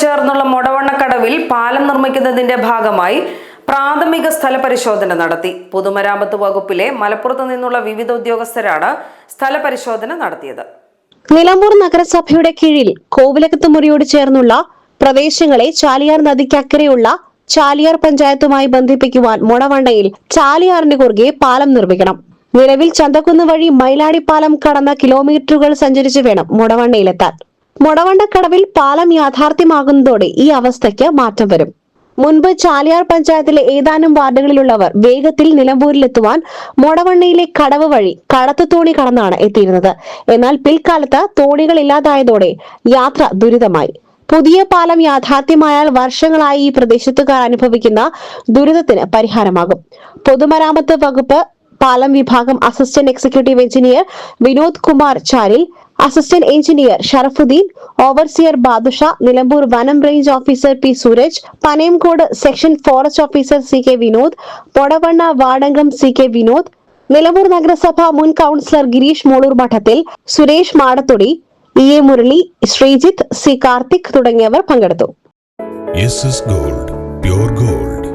ചേർന്നുള്ള മൊടവണ്ണക്കടവിൽ പാലം നിർമ്മിക്കുന്നതിന്റെ ഭാഗമായി പ്രാഥമിക സ്ഥലപരിശോധന നടത്തി. പൊതുമരാമത്ത് വകുപ്പിലെ മലപ്പുറത്ത് നിന്നുള്ള വിവിധ ഉദ്യോഗസ്ഥരാണ് സ്ഥലപരിശോധന നടത്തിയത്. നിലമ്പൂർ നഗരസഭയുടെ കീഴിൽ കോവിലകത്തുമുറിയോട് ചേർന്നുള്ള പ്രദേശങ്ങളെ ചാലിയാർ നദിക്കക്കരെയുള്ള ചാലിയാർ പഞ്ചായത്തുമായി ബന്ധിപ്പിക്കുവാൻ മൊടവണ്ണയിൽ ചാലിയാറിന് കുറുകെ പാലം നിർമ്മിക്കണം. നിലവിൽ ചന്തക്കുന്ന് വഴി മൈലാടി പാലം കടന്ന കിലോമീറ്ററുകൾ സഞ്ചരിച്ച് വേണം മൊടവണ്ണയിലെത്താൻ. മൊടവണ്ണക്കടവിൽ പാലം യാഥാർത്ഥ്യമാകുന്നതോടെ ഈ അവസ്ഥയ്ക്ക് മാറ്റം വരും. മുൻപ് ചാലിയാർ പഞ്ചായത്തിലെ ഏതാനും വാർഡുകളിലുള്ളവർ വേഗത്തിൽ നിലമ്പൂരിലെത്തുവാൻ മൊടവണ്ണയിലെ കടവ് വഴി കടത്തുതോണി കടന്നാണ് എത്തിയിരുന്നത്. എന്നാൽ പിൽക്കാലത്ത് തോണികൾ ഇല്ലാതായതോടെ യാത്ര ദുരിതമായി. പുതിയ പാലം യാഥാർത്ഥ്യമായാൽ വർഷങ്ങളായി ഈ പ്രദേശത്തുകാർ അനുഭവിക്കുന്ന ദുരിതത്തിന് പരിഹാരമാകും. പൊതുമരാമത്ത് വകുപ്പ് പാലം വിഭാഗം assistant executive engineer Vinod Kumar Chalil, assistant engineer Sharafuddin, overseer Badusha, Nilambur വനം range officer P Suraj, Panayamkode section forest officer C K Vinod, Podavanna വാർഡംഗം സി കെ വിനോദ്, നിലമ്പൂർ നഗരസഭ മുൻ councillor Girish Molur Madathil, Suresh Madathodi, E A Murali, Sreejith, C Karthik തുടങ്ങിയവർ പങ്കെടുത്തു. Gold, pure gold.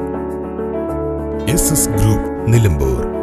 Group Nilambur.